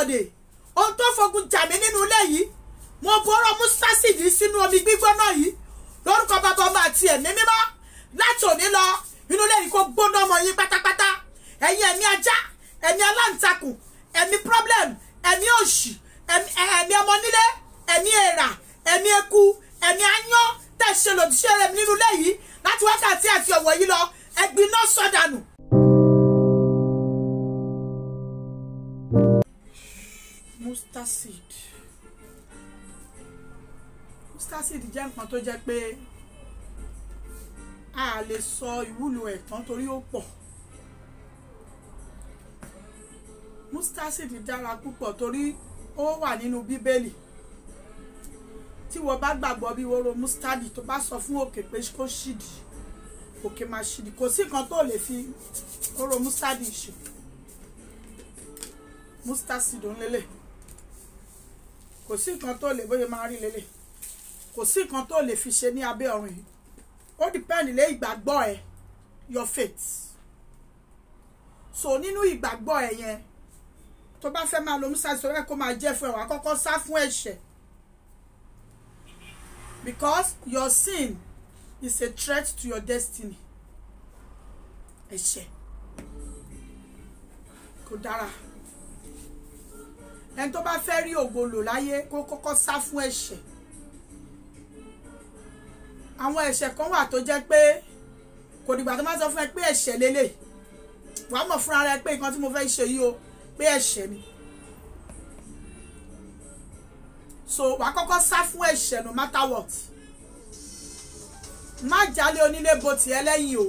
gbàbọ̀dè ohun tó fogun jà mí nínú ilé yìí mo bọ́rọ̀ mustard sínú omi gbígbóná yìí lórúkọ bàbá ọmọ àti ẹ̀mí mímọ́ láti òní lọ inú ilé yìí kó gbóná ọmọ yín pátápátá ẹ̀yin ẹ̀mí ajá ẹ̀mí aláǹtakùn ẹ̀mí problem ẹ̀mí òṣì ẹ̀mí ọmọ nílé ẹ̀mí èèrà ẹ̀mí eku ẹ̀mí aáyán tẹ̀ ṣe lòdì sí ẹ̀rẹ̀ nínú ilé yìí láti wákàtí àti ọ̀wọ̀ yìí lọ ẹ̀gbin náà sọ̀dànù. Mustard seed jẹ́ nǹkan tó jẹ́ pé a lè sọ ìwúlò ẹ̀ tán torí ó pọ̀. Mustard seed dára púpọ̀ torí ó wà nínú bíbélì. Tí wọ́n bá gbàgbọ́ bí wóró mustard tó bá sọ fún òkè pé kó ṣídì òkè máa ṣídì kò sí nǹkan tó lè fi wóró mustard ṣe. Mustard seed ń lélẹ̀ kò sí nǹkan tó lè bóyá máa rí lélẹ̀ kò sí nǹkan tó lè fi ṣe ní abẹ́ ọ̀run yìí ó depend lé ìgbàgbọ́ ẹ your faith. So nínú ìgbàgbọ́ ẹ yẹn tó bá fẹ́ máa lo mustard seed rẹ kó máa jẹ́ fún ẹ wá kọ́kọ́ sá fún ẹ̀ṣẹ̀ because your sin is a threat to your destiny. Ẹ̀ṣẹ̀ kò dára ẹni tó bá fẹ́ rí ògo lò láyé kó kọ́kọ́ sá fún ẹ̀ṣẹ̀. Àwọn ẹ̀ṣẹ̀ kan wà tó jẹ́ pé kò dìgbà tó máa sọ fún ẹ pé ẹ̀ṣẹ̀ lélẹ̀ wàá mọ̀ fúnra rẹ pé nǹkan tí mo fẹ́ ṣe yìí o pé ẹ̀ṣẹ̀ ni. So wàá kọ́kọ́ sá fún ẹ̀ṣẹ̀ no matter what. Má jálé onílé bo tiẹ̀ lẹ́yìn o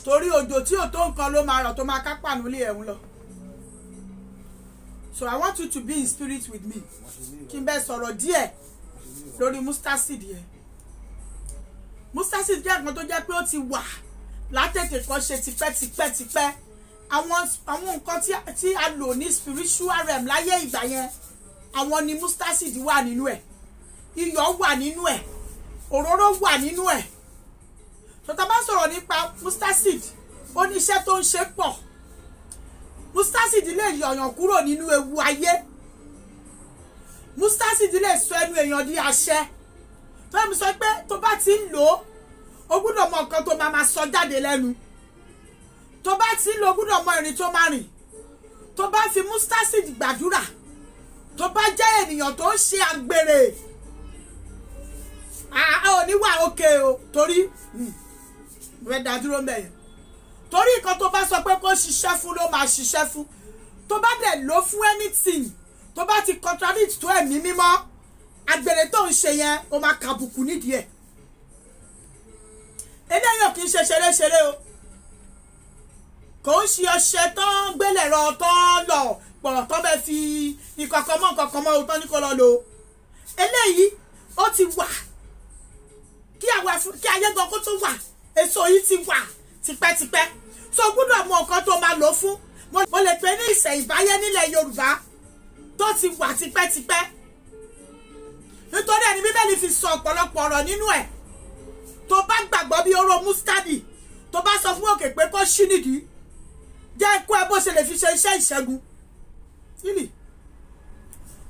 torí òjò tí ò tó nǹkan ló máa rọ̀ tó máa kápá nílé ẹ̀hún lọ. So I want you to be in spirit with me. Kí n bẹ sọ̀rọ̀ díẹ̀ lórí mustard seed yẹn. Mustard seed jẹ́ nǹkan tó jẹ́ pé ó ti wà látètè kan ṣe tipẹ́tipẹ́. Àwọn nǹkan tí a lò ní spiritual realm láyé ìgbà yẹn àwọn ni mustard seed wà nínú ẹ̀. Iyọ̀ wà nínú ẹ̀. Òróró wà nínú ẹ̀. So tá bá sọ̀rọ̀ nípa mustard seed ó ní iṣẹ́ tó ń ṣe pọ̀. Mustard seed lè yọ̀yàn kúrò nínú ewu ayé. Mustard seed lè sọ ẹnu èèyàn di àṣẹ. Tó yẹ mi sọ pé tó bá ti ń lò ó gbúdọ̀ mọ nǹkan tó máa sọ jáde lẹ́nu. Tó bá ti ń lò ó gbúdọ̀ mọ ìrìn tó máa rìn. Tó bá fi mustard seed gbàdúrà. Tó bá jẹ́ ènìyàn tó ń ṣe àgbèrè. Ò ní wà òkè o torí rẹ̀ dádúró mẹ́yìn. Torí nǹkan tó bá sọ pé kó ṣiṣẹ́ fún ló máa ṣiṣẹ́ fún. Tó bá dẹ̀ lò fún anything tó bá ti contradict tó ẹ̀mí mímọ́ àgbèrè tó ń ṣe yẹn ó máa kàbùkù nídìí ẹ̀. Eléyìí ò kì í ṣe ṣeré o kò ń ṣe ọṣẹ tó ń gbélé rọ tó ń lọ pọ̀ tó bẹ fi ìkọ̀kọ̀ mọ́ òótọ́ ní kó lọ lò. Eléyìí ó ti wà kí ayé gan kó tó wà èso yìí ti wà tipẹ́tipẹ́ so gbọ́dọ̀ mọ nǹkan tó máa lò fún. Mo lè pè ní ìṣẹ̀ǹbáyé nílẹ̀ Yorùbá tó ti wà tipẹ́tipẹ́ nítorí ẹni Bíbélì fi sọ ọ̀pọ̀lọpọ̀ ọ̀rọ̀ nínú ẹ̀. Tó bá gbàgbọ́ bí oró mustadi tó bá sọ fún òkè pé kó ṣí nìdí jẹ́ kó ẹ bó ṣe lè fi ṣe iṣẹ́ ìṣẹ́gun.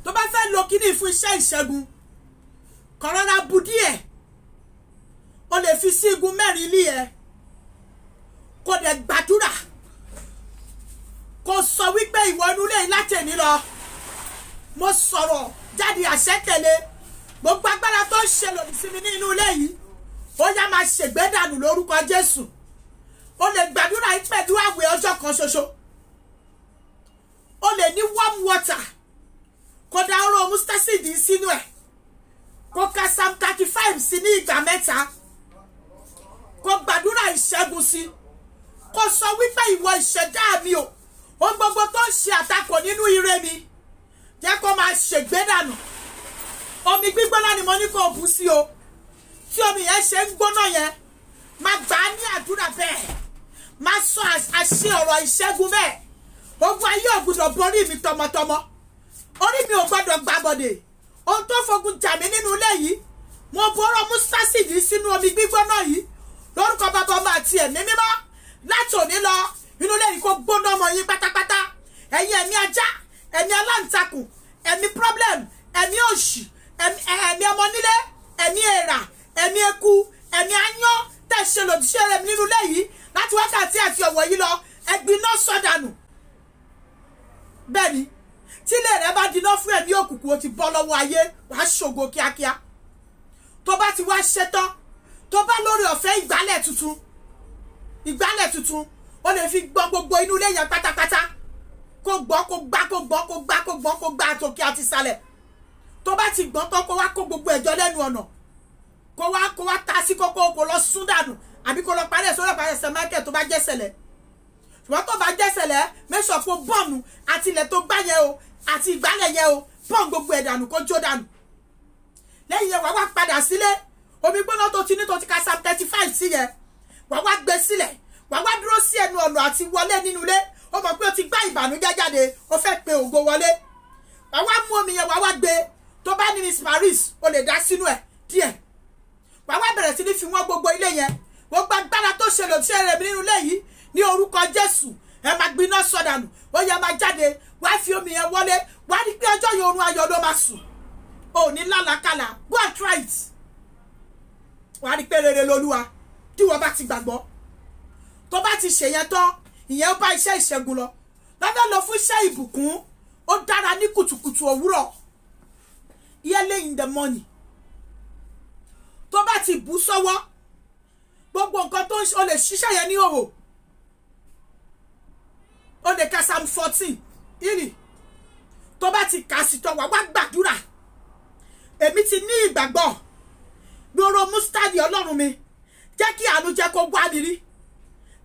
Tó bá fẹ́ lo kíní fún iṣẹ́ ìṣẹ́gun kọ̀rọ̀ra bu díẹ̀ o lè fi sí igun mẹ́rin ilé ẹ kó dẹ̀ gbàdúrà kó sọ wípé ìwọ inú ilé láti èní lọ mo sọ̀rọ̀ jáde àṣẹ tẹ̀lé gbogbo agbára tó ń ṣe lòdì sí mi ní inú ilé yìí ó yá máa ṣègbé dànù lórúkọ Jésù. O lè gbàdúrà yìí pẹ̀lú àwẹ̀ ọjọ́ kan ṣoṣo. O lè ní warm water kó dá oró mustard seed sínú ẹ̀ kó ka Psalm 35 sí ní ìgbà mẹ́ta kó gbàdúrà ìṣẹ́gun sí kó sọ wípé ìwọ ìṣẹ̀dá mi o ohun gbogbo tó ń ṣe àtakò nínú ire mi jẹ́ kó máa ṣègbé dànù. Omi gbígbóná ni mo ní kó bù sí o tí omi yẹn ṣe ń gbóná yẹn má gbà á ní àdúrà bẹ́ẹ̀ má sọ àṣẹ ọ̀rọ̀ ìṣẹ́gun bẹ́ẹ̀ ogun ayé ò gbọdọ̀ borí mi tọmọtọmọ orí mi ò gbọdọ̀ gbàbọ̀dè ohun tó fogun jà mí nínú ilé yìí mo bọ́rọ̀ mustard seed sínú omi gbígbóná yìí lórúkọ bàbá ọmọ àti ẹ̀mí mímọ́ láti òní lọ inú ilé yìí kó gbóná ọmọ yín pátápátá ẹ̀yin ẹ̀mí ajá ẹ̀mí aláǹtakùn, ẹ̀mí problem, ẹ̀mí òṣì, ẹ̀mí ọmọ nílé, ẹ̀mí èèrà, ẹ̀mí eku, ẹ̀mí aáyán tẹ̀ ṣe lòdì sí ẹ̀rẹ̀ nínú ilé yìí láti wákàtí àti ọ̀wọ̀ yìí lọ ẹ̀gbin náà sọ̀dànù. Bẹ́ẹ̀ni tí ilé rẹ bá dínà fún ẹ̀mí òkùnkùn ó ti bọ́ lọ́wọ́ ayé, wàá ṣògo kíákíá. Tó bá ti wá ṣetán, tó bá lórí ọ̀fẹ́ ìgbálẹ̀ tuntun ó lè fi gbọ́n gbogbo inú ilé yẹn pátápátá, kó gbọ́n kó gbá kó gbọ́n kó gbá kó gbọ́n kó gbá àtòkè àti ìsàlẹ̀. Tó bá ti gbọ́n tán kó wá kó gbogbo ẹ̀jọ́ lẹ́nu ọ̀nà, kó wá ta sí kókó kó lọ sún dànù àbí kó lọ parẹ́ sórí ọ̀pá ẹsẹ̀ Michael tó bá jẹ́sẹ̀lẹ̀. Ṣùgbọ́n tó bá jẹ́sẹ̀lẹ̀ mẹ́sàn fún bọ́ọ̀nù àti ilẹ̀ tó gbá yẹn o àti ìgbálẹ̀ yẹn o bọ́ọ̀n gbogbo ẹ̀ dànù kó jó dànù. Lẹ́yìn yẹn wàá wá padà sílé, omi gbóná tó ti ní tó ti ka Psalm 35 sí yẹn wàá wá gbé sílẹ̀, wàá wá dúró sí ẹnu ọ̀nà àti wọlé nínú ilé. Ó mọ̀ pé ó ti gbá ìbànújẹ́ jáde, ó fẹ́ pe ògo wọlé. Wàá wá mú omi yẹn wàá wá gbé, tó bá ní Miss Paris ó lè dá sínú ẹ̀ díẹ̀. Wàá wá bẹ̀rẹ̀ sí ní fi wọ́n gbogbo ilé yẹn, gbogbo agbára tó ṣe lòdì sí ẹ̀rẹ̀ nínú ilé yìí ní orúkọ Jésù ẹ máa gbiná sọdànù. Ó yẹ máa jáde, wàá fi omi yẹn wọlé, wàá rí pé ọjọ́ yẹn oorun ayọ̀ ló máa sùn. Ò ní lálàkàlà, go and try it. Wàá rí pé rere lolúwa tí wọ́n bá ti gbàgbọ́. Tó bá ti ṣèyẹn tán, ìyẹn ó bá iṣẹ́ ìṣẹ́gun lọ. Lọ́dọ̀ lọ fún iṣẹ́ ìbùkún, ó dára ní kùtùkùtù òwúrọ̀, early in the morning. Tó bá ti bù sọ́wọ́, gbogbo nǹkan tó ń o lè ṣiṣẹ́ yẹn ní òhò. O lè ka Psalm 14 ìrì. Tó bá ti kà sí tán wá gbàdúrà. Èmi ti ní ìgbàgbọ́ gbòòrò mustadi Ọlọ́run mi, jẹ́ kí àánú jẹ́ kó wá mi rí,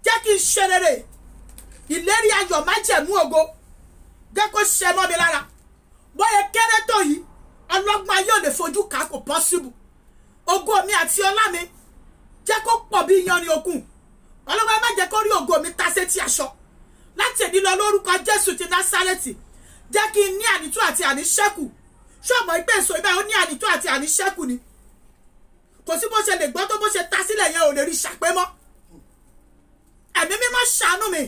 jẹ́ kí n ṣe rere, ìlérí ayọ̀ májẹ̀mú ògo jẹ́ kó ṣe mọ́ mi lára. Bóyá kéré tó yìí ọlọ́gbọ́n ayé ò lè fojú kà kò possible. Ògo mi àti ọlá mi jẹ́ kó pọ̀ bí iyanrìn òkun. Ọlọ́gbọ́n má jẹ́ kó rí ògo mi ta sétí aṣọ. Láti èdè lọ lórúkọ Jésù ti Násárẹ́tì, jẹ́ kí n ní ànító àti àníṣẹ́kù. Ṣọ́ọ̀mọ̀ ìgbé èso ibẹ̀ ó ní ànító àti àníṣẹ́kù ni. Kò sí bó ṣe lè gbọ́ tó bó ṣe ta sílẹ̀ yẹn ò lè rí ṣàpé mọ́. Ẹ̀mí mímọ́ ṣàánú mi,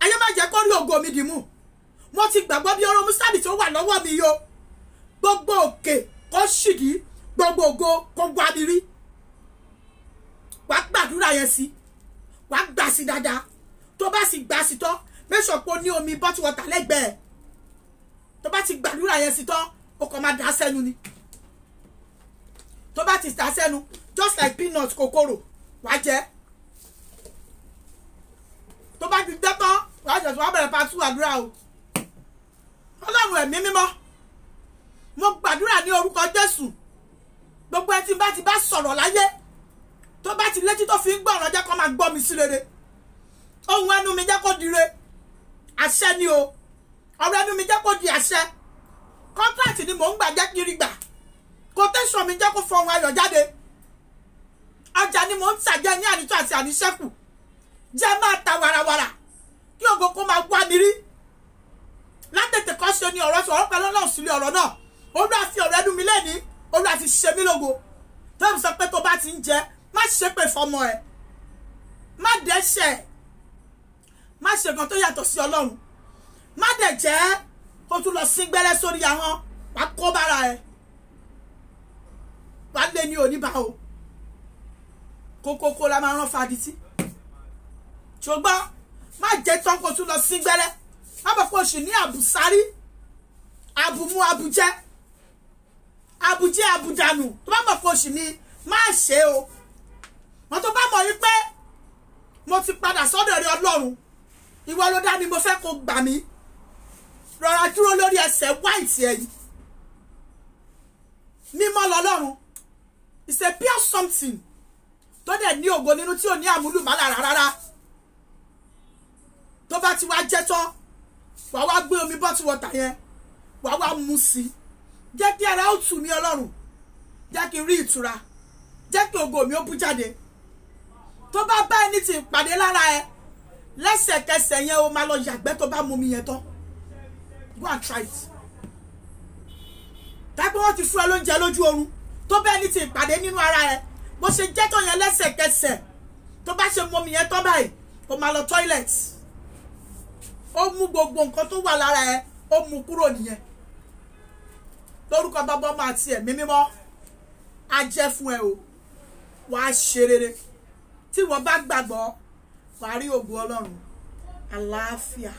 ayé má jẹ́ kó rí ògo mi dìmú. Mo ti gbàgbọ́ bí ọ̀rọ̀ mustadi tó wà lọ́wọ́ mi yo. Gbogbo òkè kó ṣìdí, gbogbo ògo kó wá mi rí. Wàá gbàdúrà yẹn sí, wàá gbà sí dáadáa. Tó bá sì gbà sí tán, make sure pé o ní omi bottle water lẹ́gbẹ̀ẹ́. Tó bá ti gbàdúrà yẹn sí tán, o kàn máa dà sẹ́nu ni. Tó bá ti dà sẹ́nu, just like peanut kòkòrò, wàá jẹ. Tó bá ti dẹ́ tán, wàá jẹ̀ tó wàá bẹ̀rẹ̀ pa tú àdúrà o. Ọlọ́run ẹ̀mí mímọ́, mo gbàdúrà ní orúkọ Jésù. Gbogbo ẹ tí bá ti bá sọ̀rọ̀ láyé, tó bá ti létí tó fi ń gbọ́ ọ̀rọ̀ jẹ́ kó máa gbọ́ mi sí rere. Ohun ẹnu mi jẹ́ kó di re, àṣẹ ni o. Ọ̀rọ̀ ẹnu mi jẹ́ kó di àṣẹ. Contract ni mò ń gbà jẹ́ kiri gbà. Quotation mi jẹ́ kó fọhùn ayọ̀ jáde. Ọjà ni mò ń tàjẹ́ ní ànító àti àníṣẹ́kù. Jẹ́ máa ta wàràwàrà kí ògo kó máa wá mi rí. Látètè kọ́ ṣe ni ọ̀rọ̀ sọ̀rọ̀ pẹ̀lú Ọlọ́run sílé ọ̀rọ̀ náà. Olúwa fi ọ̀rọ̀ ẹnu mi lẹ́ni, Olúwa fi ṣe mí lógo. Tó ń sọ pé tó bá ti ń jẹ, má ṣépè fọmọ ẹ. Má dẹ́ṣẹ̀. Má ṣe nǹkan tó yàtọ̀ sí Ọlọ́run. Má dẹ̀ jẹ́ kó tún lọ sín gbẹ́rẹ́ sórí ahọ́n, wàá kó bára ẹ. Wàá lé ní oníbà o. Kókókó la máa rán fadití. Ṣùgbọ́n má jẹ́ tán kó tún lọ sín gbẹ́rẹ́. Má bọ̀ pé oṣù ní àbùsárí, àbùmú àbùjẹ́, àbùjẹ́ àbùdànù. Tó bá mọ̀ pé oṣù ní má ṣe o. Wọ́n tó bá mọ̀ wípé mo ti padà sọ́dọ̀ rẹ Ọlọ́run. Ìwọ ló dá mi, mo fẹ́ kó gbà mí. Rọra dúró lórí ẹsẹ̀ white ẹ̀yìn. Mímọ́ lọ́lọ́run. It's a pure something. Tó dẹ̀ ní ògo nínú tí ò ní àmúlùmálà rárá. Tó bá ti wá jẹ́ tán, wàá wá gbé omi bottle water yẹn, wàá wá mu sí. Jẹ́ kí ara ó tù mí Ọlọ́run. Jẹ́ kí n rí ìtura. Jẹ́ kí ògo mi ó bú jáde. Tó bá bá ẹni tí ìpàdé lára ẹ, lẹ́sẹ̀kẹsẹ̀ yẹn o máa lọ yàgbẹ́ tó bá mu mi yẹn tán. Go and try it. Tápẹ́ wọ́n ti fún ẹ lóúnjẹ lójú oorun, tó bá ẹni tí ìpàdé nínú ara ẹ, bó ṣe jẹ́ tó yẹn lẹ́sẹ̀kẹsẹ̀, tó bá ṣe mu mi yẹn tán báyìí, o máa lọ toilet. Ó mú gbogbo nǹkan tó wà lára ẹ, ó mú kúrò nìyẹn lórúkọ bàbá ọmọ àti ẹ̀mí mímọ́ á jẹ́ fún ẹ o wàá ṣe rere tí wọ́n bá gbàgbọ́ wàá rí ògo Ọlọ́run àlàáfíà.